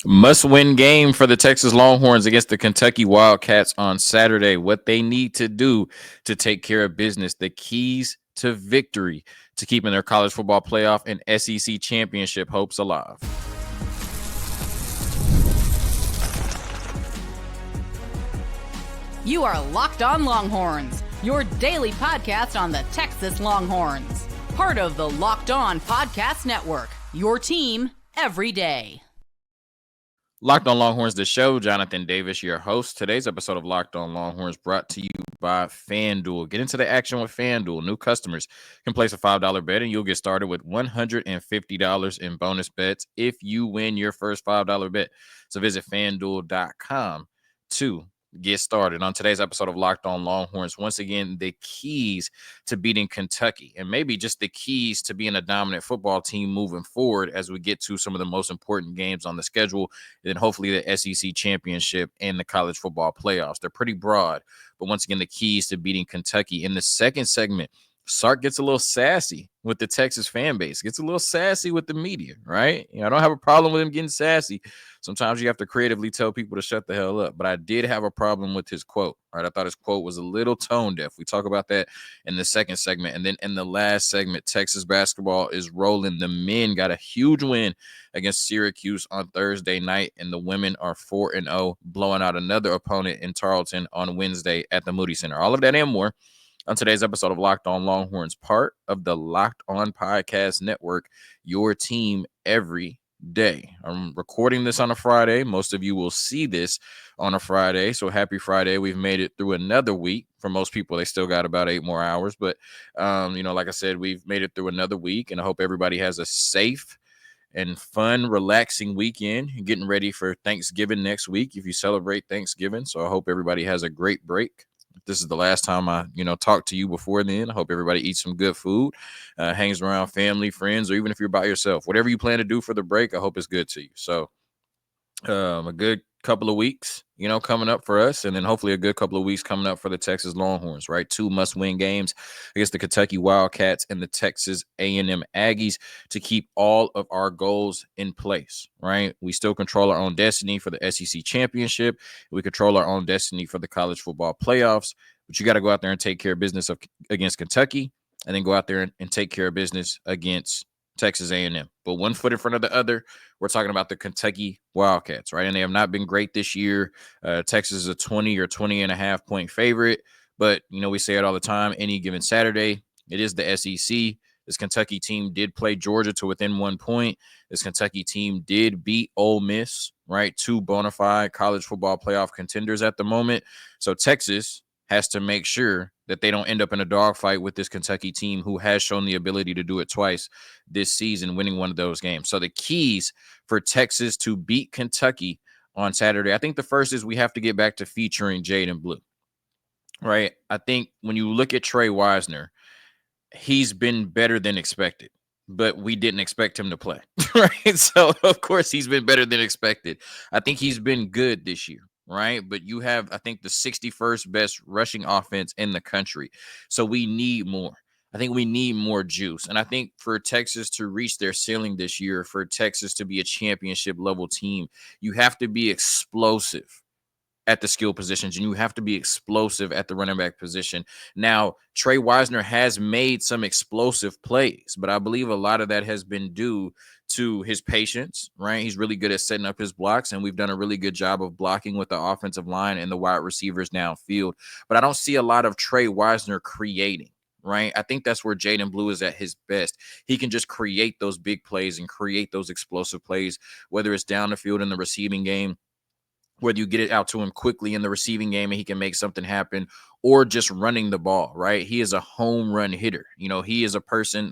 Must-win game for the Texas Longhorns against the Kentucky Wildcats on Saturday. What they need to do to take care of business, the keys to victory to keeping their college football playoff and SEC championship hopes alive. You are Locked On Longhorns, your daily podcast on the Texas Longhorns. Part of the Locked On Podcast Network, your team every day. Locked On Longhorns, the show. Jonathan Davis, your host. Today's episode of Locked On Longhorns brought to you by FanDuel. Get into the action with FanDuel. New customers can place a $5 bet, and you'll get started with $150 in bonus bets if you win your first $5 bet. So visit FanDuel.com to get started. On today's episode of Locked On Longhorns, once again, the keys to beating Kentucky, and maybe just the keys to being a dominant football team moving forward as we get to some of the most important games on the schedule, and then hopefully the SEC championship and the college football playoffs. They're pretty broad, but once again, the keys to beating Kentucky. In the second segment, Sark gets a little sassy with the Texas fan base, gets a little sassy with the media, right? I don't have a problem with him getting sassy. Sometimes you have to creatively tell people to shut the hell up, but I did have a problem with his quote, right? I thought his quote was a little tone deaf. We talk about that in the second segment. And then in the last segment, Texas basketball is rolling. The men got a huge win against Syracuse on Thursday night, and the women are 4-0, blowing out another opponent in Tarleton on Wednesday at the Moody Center. All of that and more on today's episode of Locked On Longhorns, part of the Locked On Podcast Network, your team every day. I'm recording this on a Friday. Most of you will see this on a Friday, so happy Friday. We've made it through another week. For most people, they still got about 8 more hours, but, like I said, we've made it through another week, and I hope everybody has a safe and fun, relaxing weekend. Getting ready for Thanksgiving next week if you celebrate Thanksgiving, so I hope everybody has a great break. If this is the last time I, talk to you before then, I hope everybody eats some good food, hangs around family, friends, or even if you're by yourself. Whatever you plan to do for the break, I hope it's good to you. So a good couple of weeks, coming up for us, and then hopefully a good couple of weeks coming up for the Texas Longhorns, right? 2 must-win games against the Kentucky Wildcats and the Texas A&M Aggies to keep all of our goals in place, right? We still control our own destiny for the SEC championship. We control our own destiny for the college football playoffs, but you got to go out there and take care of business against Kentucky, and then go out there and take care of business against Texas A&M. But one foot in front of the other, we're talking about the Kentucky Wildcats, right? And they have not been great this year. Texas is a 20 or 20 and a half point favorite. But, we say it all the time, any given Saturday, it is the SEC. This Kentucky team did play Georgia to within 1 point. This Kentucky team did beat Ole Miss, right? 2 bona fide college football playoff contenders at the moment. So Texas has to make sure that they don't end up in a dogfight with this Kentucky team who has shown the ability to do it twice this season, winning one of those games. So the keys for Texas to beat Kentucky on Saturday, I think the first is we have to get back to featuring Jaden Blue, right? I think when you look at Trey Wisner, he's been better than expected, but we didn't expect him to play, right? So, of course, he's been better than expected. I think he's been good this year, right? But you have, I think, the 61st best rushing offense in the country. So we need more. I think we need more juice. And I think for Texas to reach their ceiling this year, for Texas to be a championship level team, you have to be explosive at the skill positions, and you have to be explosive at the running back position. Now, Trey Wisner has made some explosive plays, but I believe a lot of that has been due to his patience, right? He's really good at setting up his blocks, and we've done a really good job of blocking with the offensive line and the wide receivers downfield. But I don't see a lot of Trey Wisner creating, right? I think that's where Jaden Blue is at his best. He can just create those big plays and create those explosive plays, whether it's down the field in the receiving game, whether you get it out to him quickly in the receiving game and he can make something happen, or just running the ball, right? He is a home run hitter. He is a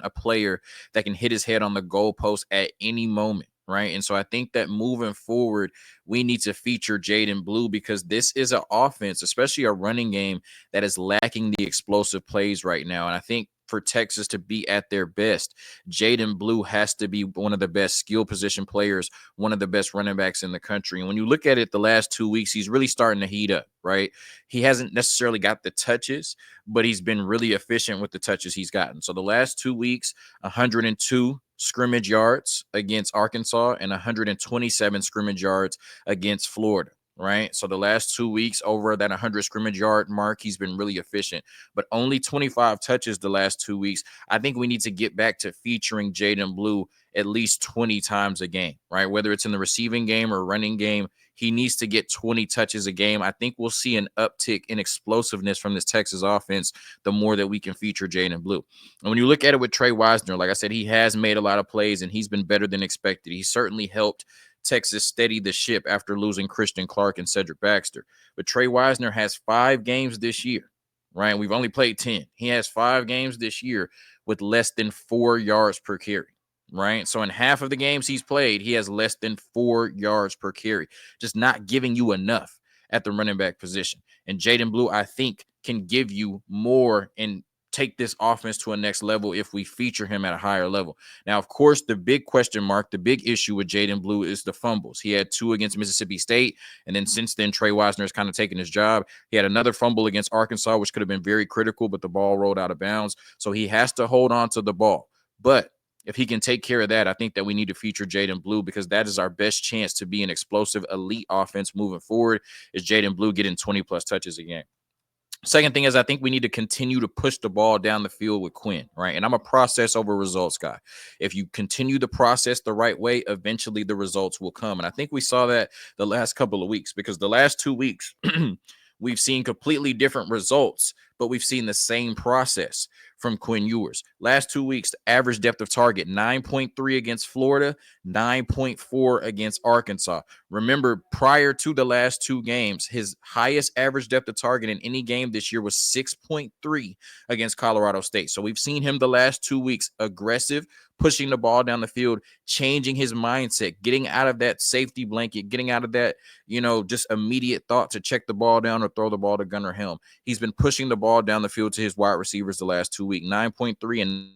player that can hit his head on the goalpost at any moment, right? And so I think that moving forward, we need to feature Jaden Blue because this is an offense, especially a running game, that is lacking the explosive plays right now. And I think for Texas to be at their best, Jaden Blue has to be one of the best skill position players, one of the best running backs in the country. And when you look at it the last 2 weeks, he's really starting to heat up, right? He hasn't necessarily got the touches, but he's been really efficient with the touches he's gotten. So the last 2 weeks, 102 scrimmage yards against Arkansas and 127 scrimmage yards against Florida. Right. So the last 2 weeks over that 100 scrimmage yard mark, he's been really efficient, but only 25 touches the last 2 weeks. I think we need to get back to featuring Jaden Blue at least 20 times a game, right? Whether it's in the receiving game or running game, he needs to get 20 touches a game. I think we'll see an uptick in explosiveness from this Texas offense the more that we can feature Jaden Blue. And when you look at it with Trey Wisner, like I said, he has made a lot of plays and he's been better than expected. He certainly helped Texas steady the ship after losing Christian Clark and Cedric Baxter. But Trey Wisner has 5 games this year, right? We've only played 10. He has 5 games this year with less than 4 yards per carry, right? So in half of the games he's played, he has less than 4 yards per carry, just not giving you enough at the running back position. And Jaden Blue, I think, can give you more and take this offense to a next level if we feature him at a higher level. Now, of course, the big question mark, the big issue with Jaden Blue is the fumbles. He had 2 against Mississippi State, and then since then, Trey Wisner has kind of taken his job. He had another fumble against Arkansas, which could have been very critical, but the ball rolled out of bounds. So he has to hold on to the ball. But if he can take care of that, I think that we need to feature Jaden Blue because that is our best chance to be an explosive elite offense moving forward is Jaden Blue getting 20-plus touches a game. Second thing is I think we need to continue to push the ball down the field with Quinn, right? And I'm a process over results guy. If you continue the process the right way, eventually the results will come. And I think we saw that the last couple of weeks because the last 2 weeks we've seen completely different results, but we've seen the same process from Quinn Ewers. Last 2 weeks, the average depth of target, 9.3 against Florida, 9.4 against Arkansas. Remember, prior to the last 2 games, his highest average depth of target in any game this year was 6.3 against Colorado State. So we've seen him the last 2 weeks aggressive, pushing the ball down the field, changing his mindset, getting out of that safety blanket, getting out of that, just immediate thought to check the ball down or throw the ball to Gunnar Helm. He's been pushing the ball down the field to his wide receivers the last 2 weeks, 9.3 and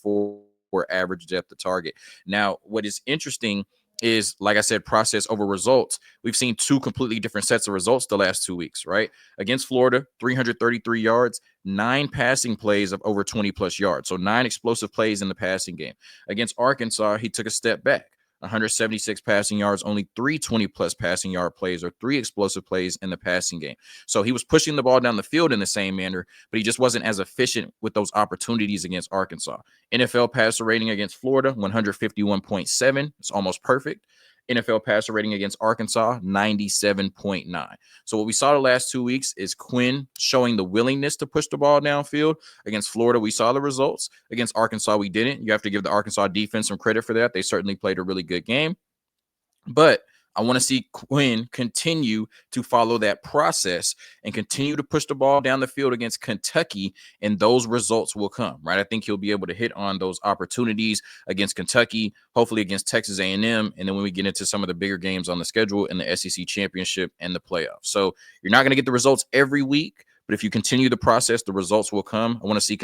9.4 average depth of target. Now, what is interesting is, like I said, process over results. We've seen 2 completely different sets of results the last 2 weeks, right? Against Florida, 333 yards, 9 passing plays of over 20-plus yards. So 9 explosive plays in the passing game. Against Arkansas, he took a step back. 176 passing yards, only 3 20-plus passing yard plays or 3 explosive plays in the passing game. So he was pushing the ball down the field in the same manner, but he just wasn't as efficient with those opportunities against Arkansas. NFL passer rating against Florida, 151.7. It's almost perfect. NFL passer rating against Arkansas, 97.9. So what we saw the last 2 weeks is Quinn showing the willingness to push the ball downfield. Against Florida, we saw the results. Against Arkansas, we didn't. You have to give the Arkansas defense some credit for that. They certainly played a really good game. But I want to see Quinn continue to follow that process and continue to push the ball down the field against Kentucky, and those results will come, right? I think he'll be able to hit on those opportunities against Kentucky, hopefully against Texas A&M, and then when we get into some of the bigger games on the schedule in the SEC championship and the playoffs. So you're not going to get the results every week, but if you continue the process, the results will come. I want to see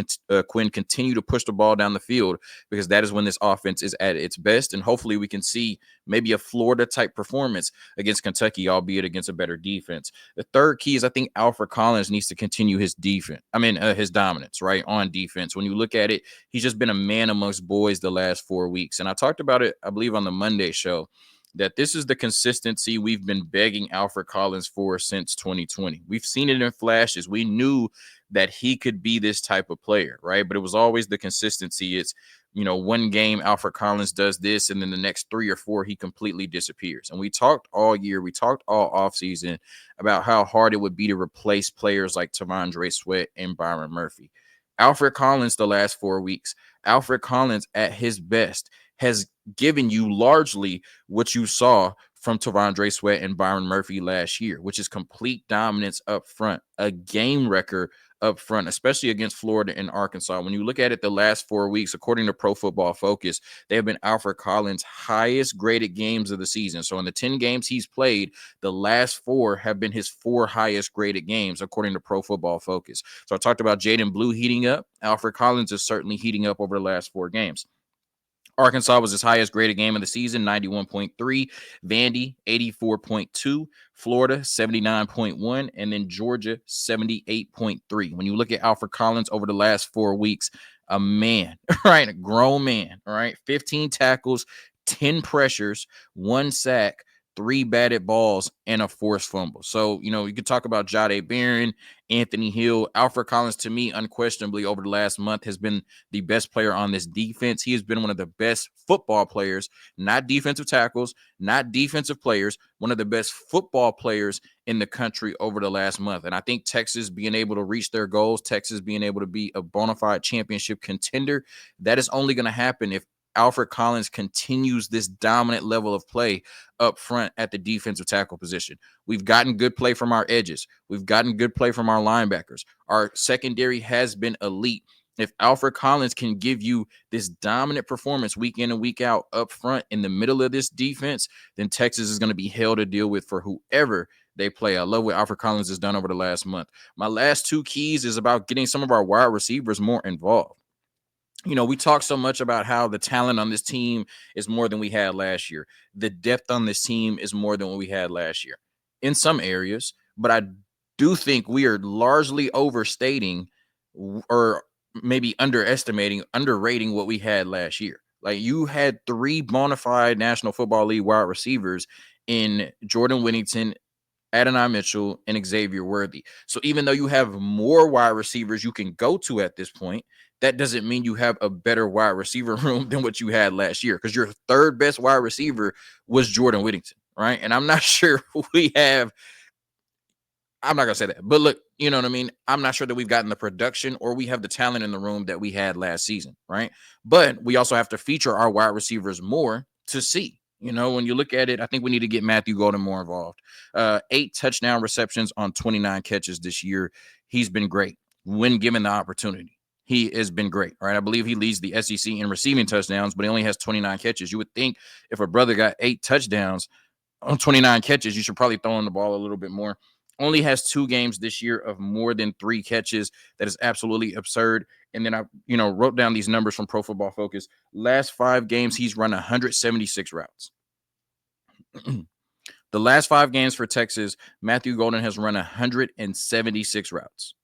Quinn continue to push the ball down the field because that is when this offense is at its best. And hopefully we can see maybe a Florida-type performance against Kentucky, albeit against a better defense. The third key is I think Alfred Collins needs to continue his his dominance, right, on defense. When you look at it, he's just been a man amongst boys the last 4 weeks. And I talked about it, I believe, on the Monday show, that this is the consistency we've been begging Alfred Collins for since 2020. We've seen it in flashes. We knew that he could be this type of player, right? But it was always the consistency. It's, one game Alfred Collins does this, and then the next 3 or 4, he completely disappears. And we talked all year, we talked all offseason about how hard it would be to replace players like T'Vondre Sweat and Byron Murphy. Alfred Collins the last 4 weeks, Alfred Collins at his best has given you largely what you saw from T'Vondre Sweat and Byron Murphy last year, which is complete dominance up front, a game record up front, especially against Florida and Arkansas. When you look at it the last 4 weeks, according to Pro Football Focus, they have been Alfred Collins' highest graded games of the season. So in the 10 games he's played, the last 4 have been his 4 highest graded games, according to Pro Football Focus. So I talked about Jaden Blue heating up. Alfred Collins is certainly heating up over the last 4 games. Arkansas was his highest graded game of the season, 91.3. Vandy, 84.2. Florida, 79.1. And then Georgia, 78.3. When you look at Alfred Collins over the last 4 weeks, a man, right? A grown man, all right? 15 tackles, 10 pressures, 1 sack, 3 batted balls, and a forced fumble. So, you could talk about Jahdae Barron, Anthony Hill. Alfred Collins, to me, unquestionably, over the last month has been the best player on this defense. He has been one of the best football players, not defensive tackles, not defensive players, one of the best football players in the country over the last month. And I think Texas being able to reach their goals, Texas being able to be a bona fide championship contender, that is only going to happen if Alfred Collins continues this dominant level of play up front at the defensive tackle position. We've gotten good play from our edges. We've gotten good play from our linebackers. Our secondary has been elite. If Alfred Collins can give you this dominant performance week in and week out up front in the middle of this defense, then Texas is going to be hell to deal with for whoever they play. I love what Alfred Collins has done over the last month. My last 2 keys is about getting some of our wide receivers more involved. We talk so much about how the talent on this team is more than we had last year. The depth on this team is more than what we had last year in some areas, but I do think we are largely overstating or maybe underrating what we had last year. Like, you had 3 bona fide National Football League wide receivers in Jordan Whittington, Adonai Mitchell, and Xavier Worthy. So even though you have more wide receivers you can go to at this point, that doesn't mean you have a better wide receiver room than what you had last year, because your third best wide receiver was Jordan Whittington, right? And I'm not sure we have I'm not going to say that, but look, you know what I mean? I'm not sure that we've gotten the production or we have the talent in the room that we had last season, right? But we also have to feature our wide receivers more to see. When you look at it, I think we need to get Matthew Golden more involved. 8 touchdown receptions on 29 catches this year. He's been great when given the opportunity. He has been great, right? I believe he leads the SEC in receiving touchdowns, but he only has 29 catches. You would think if a brother got 8 touchdowns on 29 catches, you should probably throw in the ball a little bit more. Only has 2 games this year of more than 3 catches. That is absolutely absurd. And then I, wrote down these numbers from Pro Football Focus. Last 5 games, he's run 176 routes. The last 5 games for Texas, Matthew Golden has run 176 routes.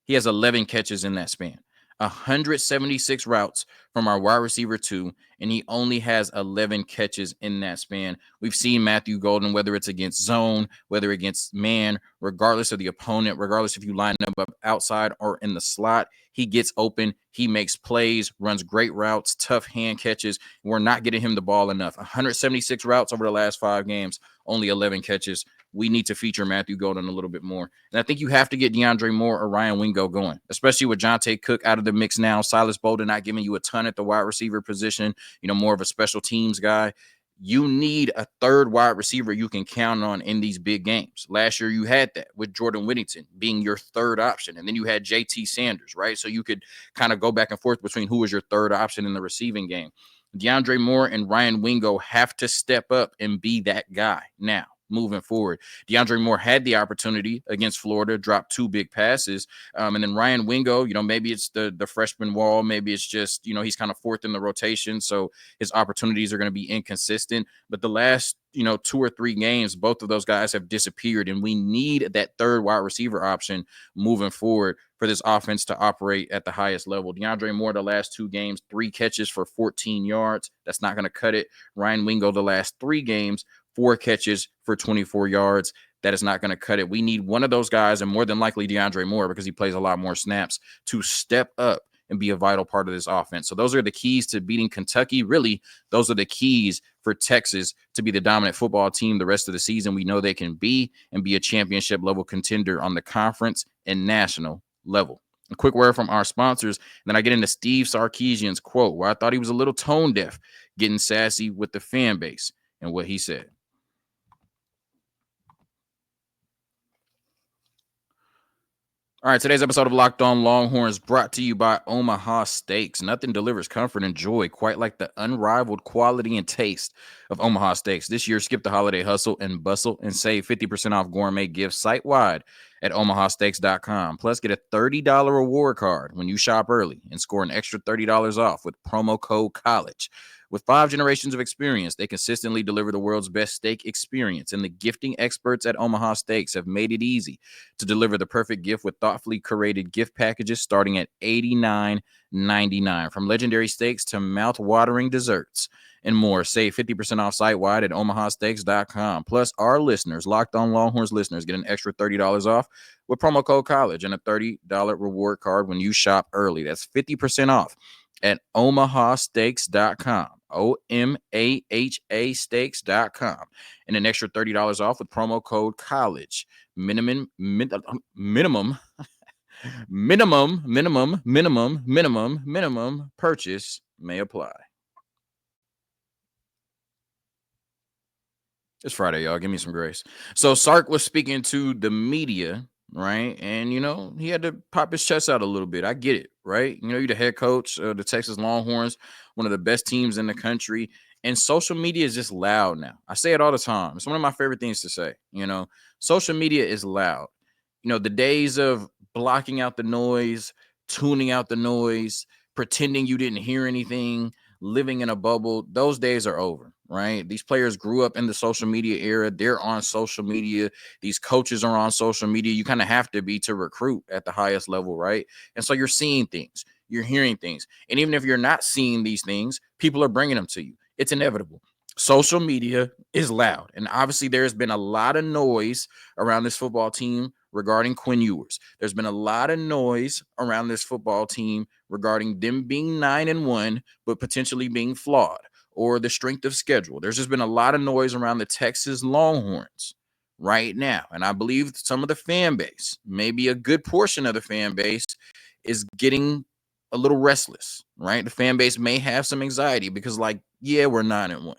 He has 11 catches in that span. 176 routes from our wide receiver 2, and he only has 11 catches in that span. We've seen Matthew Golden, whether it's against zone, whether against man, regardless of the opponent, regardless if you line up outside or in the slot, he gets open, he makes plays, runs great routes, tough hand catches. We're not getting him the ball enough. 176 routes over the last 5 games, only 11 catches. We need to feature Matthew Golden a little bit more. And I think you have to get DeAndre Moore or Ryan Wingo going, especially with Jonte Cook out of the mix now. Silas Bolden not giving you a ton at the wide receiver position, more of a special teams guy. You need a third wide receiver you can count on in these big games. Last year, you had that with Jordan Whittington being your third option. And then you had JT Sanders, right? So you could kind of go back and forth between who was your third option in the receiving game. DeAndre Moore and Ryan Wingo have to step up and be that guy now. Moving forward, DeAndre Moore had the opportunity against Florida, dropped 2 big passes. And then Ryan Wingo, maybe it's the freshman wall. Maybe it's just, he's kind of fourth in the rotation. So his opportunities are going to be inconsistent. But the last, 2 or 3 games, both of those guys have disappeared. And we need that third wide receiver option moving forward for this offense to operate at the highest level. DeAndre Moore, the last 2 games, 3 catches for 14 yards. That's not going to cut it. Ryan Wingo, the last 3 games, 4 catches for 24 yards. That is not going to cut it. We need one of those guys, and more than likely DeAndre Moore, because he plays a lot more snaps, to step up and be a vital part of this offense. So those are the keys to beating Kentucky. Really, those are the keys for Texas to be the dominant football team the rest of the season. We know they can be and be a championship level contender on the conference and national level. A quick word from our sponsors, and then I get into Steve Sarkisian's quote, where I thought he was a little tone deaf, getting sassy with the fan base, and what he said. All right, today's episode of Locked On Longhorns brought to you by Omaha Steaks. Nothing delivers comfort and joy quite like the unrivaled quality and taste of Omaha Steaks. This year, skip the holiday hustle and bustle and save 50% off gourmet gifts site-wide at omahasteaks.com. Plus, get a $30 reward card when you shop early and score an extra $30 off with promo code COLLEGE. With 5 generations of experience, they consistently deliver the world's best steak experience, and the gifting experts at Omaha Steaks have made it easy to deliver the perfect gift with thoughtfully curated gift packages starting at $89.99. From legendary steaks to mouth-watering desserts and more. Save 50% off site-wide at omahasteaks.com. Plus, our listeners, Locked On Longhorns listeners, get an extra $30 off with promo code COLLEGE and a $30 reward card when you shop early. That's 50% off at omahasteaks.com. OMAHA steaks.com. And an extra $30 off with promo code COLLEGE. Minimum purchase may apply. It's Friday, y'all. Give me some grace. So Sark was speaking to the media, right? And, he had to pop his chest out a little bit. I get it, right? You're the head coach of the Texas Longhorns, one of the best teams in the country. And social media is just loud now. I say it all the time. It's one of my favorite things to say. Social media is loud. The days of blocking out the noise, tuning out the noise, pretending you didn't hear anything, living in a bubble, those days are over, right? These players grew up in the social media era. They're on social media. These coaches are on social media. You kind of have to be to recruit at the highest level, right? And so you're seeing things, you're hearing things. And even if you're not seeing these things, people are bringing them to you. It's inevitable. Social media is loud. And obviously there's been a lot of noise around this football team regarding Quinn Ewers. There's been a lot of noise around this football team regarding them being 9-1, but potentially being flawed, or the strength of schedule. There's just been a lot of noise around the Texas Longhorns right now. And I believe some of the fan base, maybe a good portion of the fan base, is getting a little restless, right? The fan base may have some anxiety because, we're 9-1,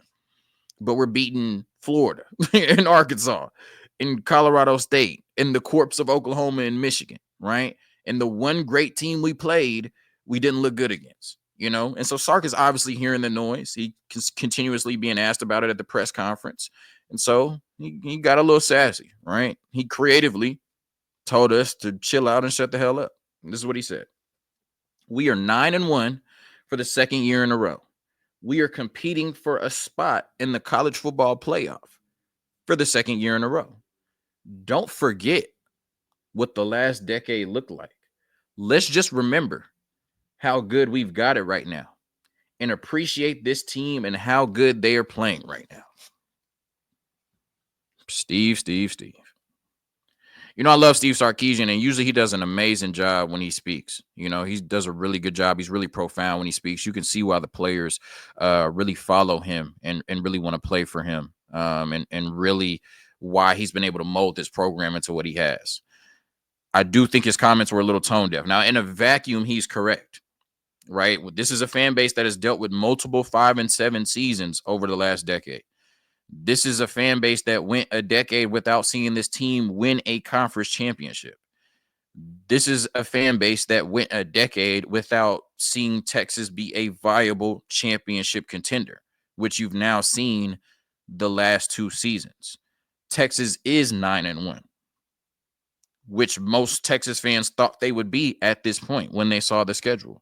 but we're beating Florida and Arkansas, in Colorado State, in the corpse of Oklahoma and Michigan, right? And the one great team we played, we didn't look good against, And so Sark is obviously hearing the noise. He continuously being asked about it at the press conference. And so he got a little sassy, right? He creatively told us to chill out and shut the hell up. And this is what he said. We are 9-1 for the second year in a row. We are competing for a spot in the college football playoff for the second year in a row. Don't forget what the last decade looked like. Let's just remember how good we've got it right now and appreciate this team and how good they are playing right now. Steve. I love Steve Sarkisian, and usually he does an amazing job when he speaks. He does a really good job. He's really profound when he speaks. You can see why the players really follow him and really want to play for him, and really why he's been able to mold this program into what he has. I do think his comments were a little tone deaf. Now, in a vacuum, he's correct, right? This is a fan base that has dealt with multiple 5-7 seasons over the last decade. This is a fan base that went a decade without seeing this team win a conference championship. This is a fan base that went a decade without seeing Texas be a viable championship contender, which you've now seen the last 2 seasons. Texas is 9-1, which most Texas fans thought they would be at this point when they saw the schedule.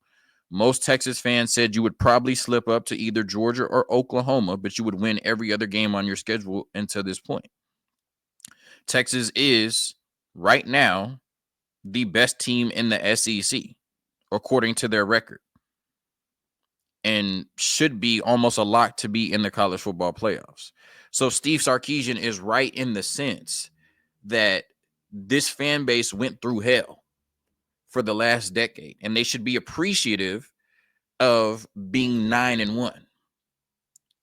Most Texas fans said you would probably slip up to either Georgia or Oklahoma, but you would win every other game on your schedule until this point. Texas is, right now, the best team in the SEC, according to their record, and should be almost a lock to be in the college football playoffs. So Steve Sarkisian is right in the sense that this fan base went through hell for the last decade, and they should be appreciative of being 9-1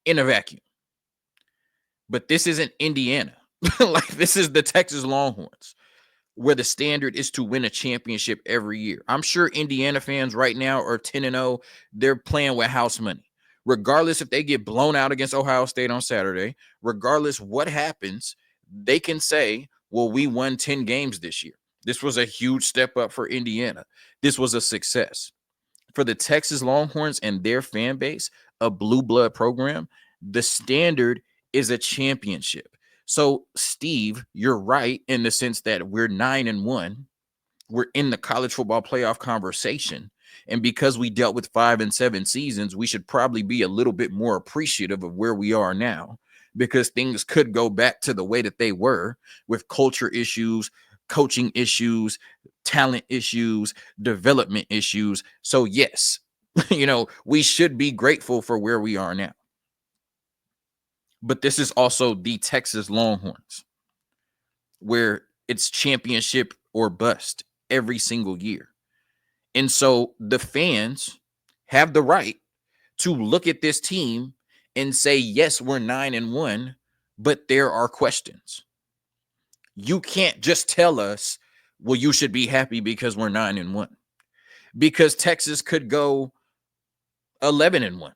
in a vacuum. But this isn't Indiana. This is the Texas Longhorns, where the standard is to win a championship every year. I'm sure Indiana fans right now are 10-0. They're playing with house money. Regardless if they get blown out against Ohio State on Saturday, regardless what happens, they can say, well, we won 10 games this year. This was a huge step up for Indiana. This was a success. For the Texas Longhorns and their fan base, a blue blood program, the standard is a championship. So, Steve, you're right in the sense that we're 9-1. We're in the college football playoff conversation. And because we dealt with 5 and 7 seasons, we should probably be a little bit more appreciative of where we are now, because things could go back to the way that they were, with culture issues, coaching issues, talent issues, development issues. So yes, we should be grateful for where we are now. But this is also the Texas Longhorns, where it's championship or bust every single year. And so the fans have the right to look at this team and say, yes, we're 9-1, but there are questions. You can't just tell us, well, you should be happy because we're 9-1, because Texas could go 11-1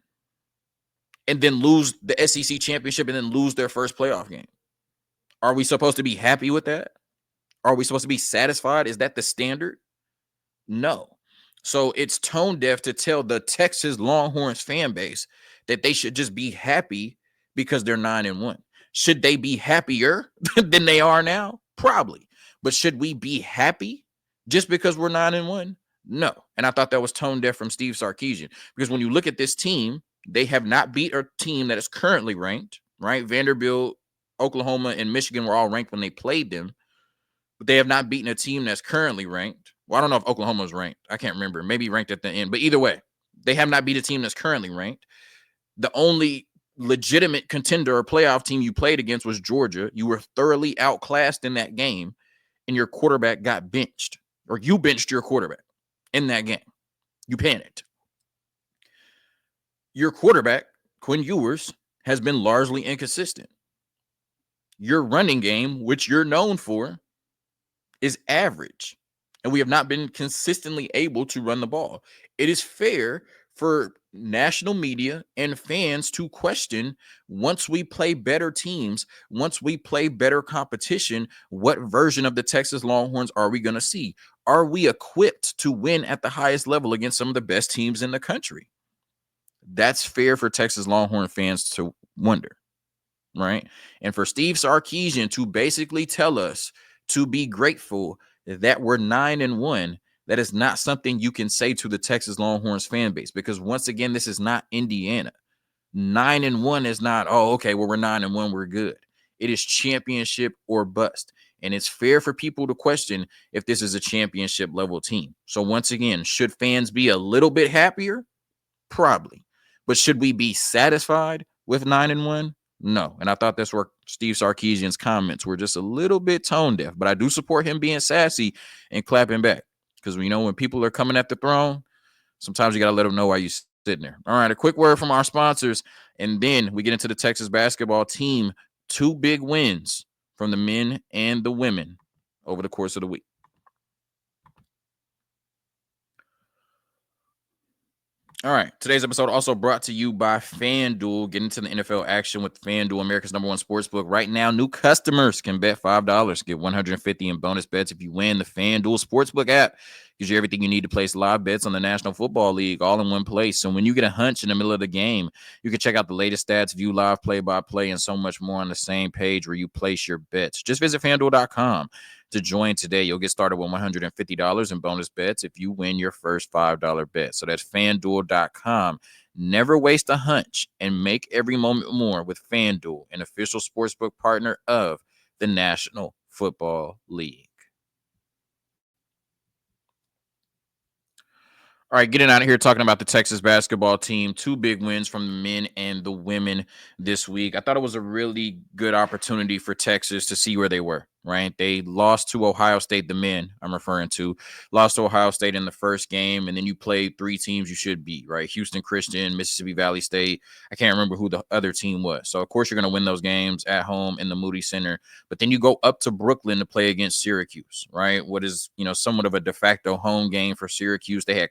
and then lose the SEC championship and then lose their first playoff game. Are we supposed to be happy with that? Are we supposed to be satisfied? Is that the standard? No. So it's tone deaf to tell the Texas Longhorns fan base that they should just be happy because they're 9-1. Should they be happier than they are now? Probably. But should we be happy just because we're 9-1? No. And I thought that was tone deaf from Steve Sarkisian, because when you look at this team, they have not beat a team that is currently ranked, right? Vanderbilt, Oklahoma, and Michigan were all ranked when they played them, but they have not beaten a team that's currently ranked. Well, I don't know if Oklahoma's ranked. I can't remember. Maybe ranked at the end. But either way, they have not beat a team that's currently ranked. The only legitimate contender or playoff team you played against was Georgia. You were thoroughly outclassed in that game, and your quarterback got benched, or you benched your quarterback in that game. You panicked. Your quarterback, Quinn Ewers, has been largely inconsistent. Your running game, which you're known for, is average, and we have not been consistently able to run the ball. It is fair for national media and fans to question, once we play better teams, once we play better competition, what version of the Texas Longhorns are we going to see? Are we equipped to win at the highest level against some of the best teams in the country? That's fair for Texas Longhorn fans to wonder, right? And for Steve Sarkisian to basically tell us to be grateful that we're 9-1, that is not something you can say to the Texas Longhorns fan base, because once again, this is not Indiana. 9-1 is not, oh, okay, well, we're 9-1, we're good. It is championship or bust. And it's fair for people to question if this is a championship level team. So once again, should fans be a little bit happier? Probably. But should we be satisfied with 9-1? No. And I thought that's where Steve Sarkisian's comments were just a little bit tone deaf. But I do support him being sassy and clapping back, because when people are coming at the throne, sometimes you got to let them know why you're sitting there. All right, a quick word from our sponsors, and then we get into the Texas basketball team. 2 big wins from the men and the women over the course of the week. All right, today's episode also brought to you by FanDuel. Get into the NFL action with FanDuel, America's #1 sportsbook. Right now, new customers can bet $5, get $150 in bonus bets if you win. The FanDuel Sportsbook app gives you everything you need to place live bets on the National Football League all in one place. So when you get a hunch in the middle of the game, you can check out the latest stats, view live play-by-play, and so much more on the same page where you place your bets. Just visit FanDuel.com to join today. You'll get started with $150 in bonus bets if you win your first $5 bet. So that's FanDuel.com. Never waste a hunch and make every moment more with FanDuel, an official sportsbook partner of the National Football League. All right, getting out of here, talking about the Texas basketball team. 2 big wins from the men and the women this week. I thought it was a really good opportunity for Texas to see where they were, right? They lost to Ohio State, the men I'm referring to, lost to Ohio State in the first game, and then you played 3 teams you should beat, right? Houston Christian, Mississippi Valley State. I can't remember who the other team was. So, of course, you're going to win those games at home in the Moody Center. But then you go up to Brooklyn to play against Syracuse, right? What is, somewhat of a de facto home game for Syracuse. They had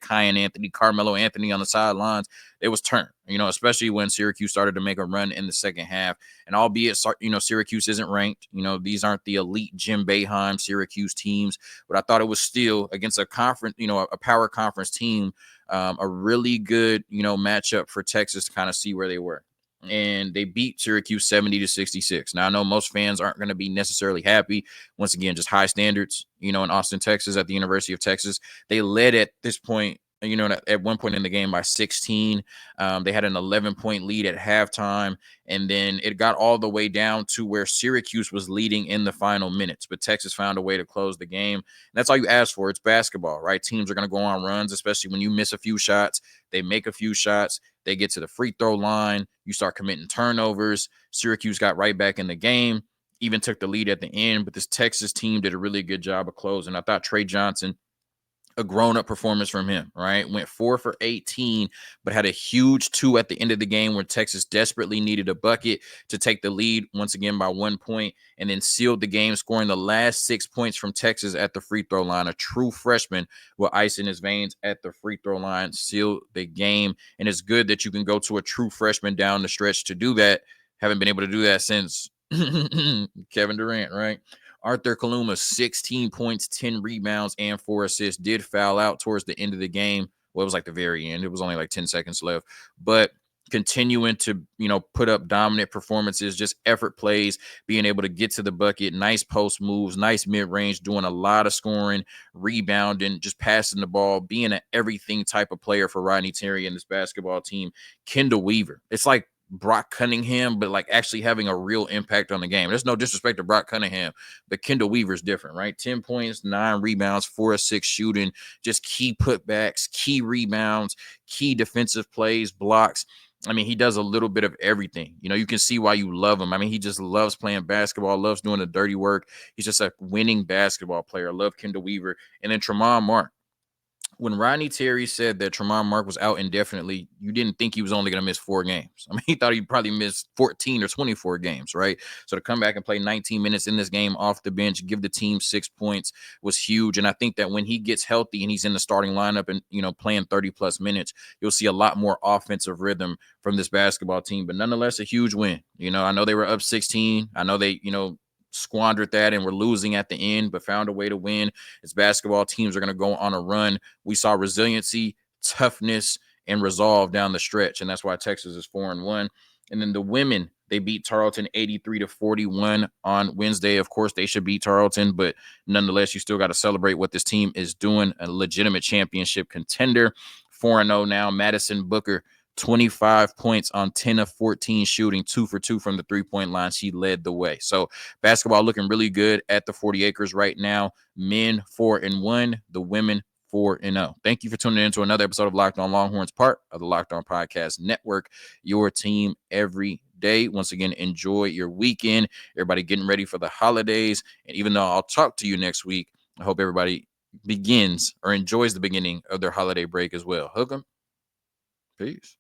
Carmelo Anthony on the sidelines. It was turned, especially when Syracuse started to make a run in the second half. And albeit, Syracuse isn't ranked. These aren't the elite Jim Boeheim Syracuse teams. But I thought it was still against a conference, a power conference team, a really good, matchup for Texas to kind of see where they were. And they beat Syracuse 70-66. Now, I know most fans aren't going to be necessarily happy. Once again, just high standards, in Austin, Texas, at the University of Texas. They led at this point at one point in the game by 16. They had an 11-point lead at halftime, and then it got all the way down to where Syracuse was leading in the final minutes. But Texas found a way to close the game. And that's all you ask for. It's basketball, right? Teams are going to go on runs, especially when you miss a few shots. They make a few shots. They get to the free throw line. You start committing turnovers. Syracuse got right back in the game, even took the lead at the end. But this Texas team did a really good job of closing. I thought Trey Johnson, a grown-up performance from him, right? Went 4 for 18, but had a huge 2 at the end of the game where Texas desperately needed a bucket to take the lead once again by 1 point, and then sealed the game, scoring the last 6 points from Texas at the free throw line. A true freshman with ice in his veins at the free throw line sealed the game, and it's good that you can go to a true freshman down the stretch to do that. Haven't been able to do that since Kevin Durant, right? Arthur Kaluma, 16 points, 10 rebounds, and 4 assists. Did foul out towards the end of the game. Well, it was like the very end. It was only like 10 seconds left. But continuing to, put up dominant performances, just effort plays, being able to get to the bucket, nice post moves, nice mid-range, doing a lot of scoring, rebounding, just passing the ball, being an everything type of player for Rodney Terry and this basketball team. Kendall Weaver. It's like Brock Cunningham, but like actually having a real impact on the game. There's no disrespect to Brock Cunningham, but Kendall Weaver's different, right? 10 points, 9 rebounds, 4 of 6 shooting, just key putbacks, key rebounds, key defensive plays, blocks. I mean, he does a little bit of everything. You can see why you love him. I mean, he just loves playing basketball, loves doing the dirty work. He's just a winning basketball player. I love Kendall Weaver. And then Tremont Mark. When Rodney Terry said that Tremont Mark was out indefinitely, you didn't think he was only going to miss 4 games. I mean, he thought he'd probably miss 14 or 24 games, right? So to come back and play 19 minutes in this game off the bench, give the team 6 points was huge. And I think that when he gets healthy and he's in the starting lineup and, playing 30-plus minutes, you'll see a lot more offensive rhythm from this basketball team. But nonetheless, a huge win. I know they were up 16. I know they, squandered that and were losing at the end, but found a way to win. As basketball teams are going to go on a run, we saw resiliency, toughness, and resolve down the stretch, and that's why Texas is 4-1. And then the women, they beat Tarleton 83-41 on Wednesday. Of course, they should beat Tarleton, but nonetheless, you still got to celebrate what this team is doing. A legitimate championship contender. 4-0 now. Madison Booker, 25 points on 10 of 14 shooting, 2 for 2 from the three-point line. She led the way. So basketball looking really good at the 40 acres right now. Men 4-1, the women 4-0. Thank you for tuning in to another episode of Locked On Longhorns, part of the Locked On Podcast Network, your team every day. Once again, enjoy your weekend. Everybody getting ready for the holidays. And even though I'll talk to you next week, I hope everybody begins or enjoys the beginning of their holiday break as well. Hook 'em. Peace.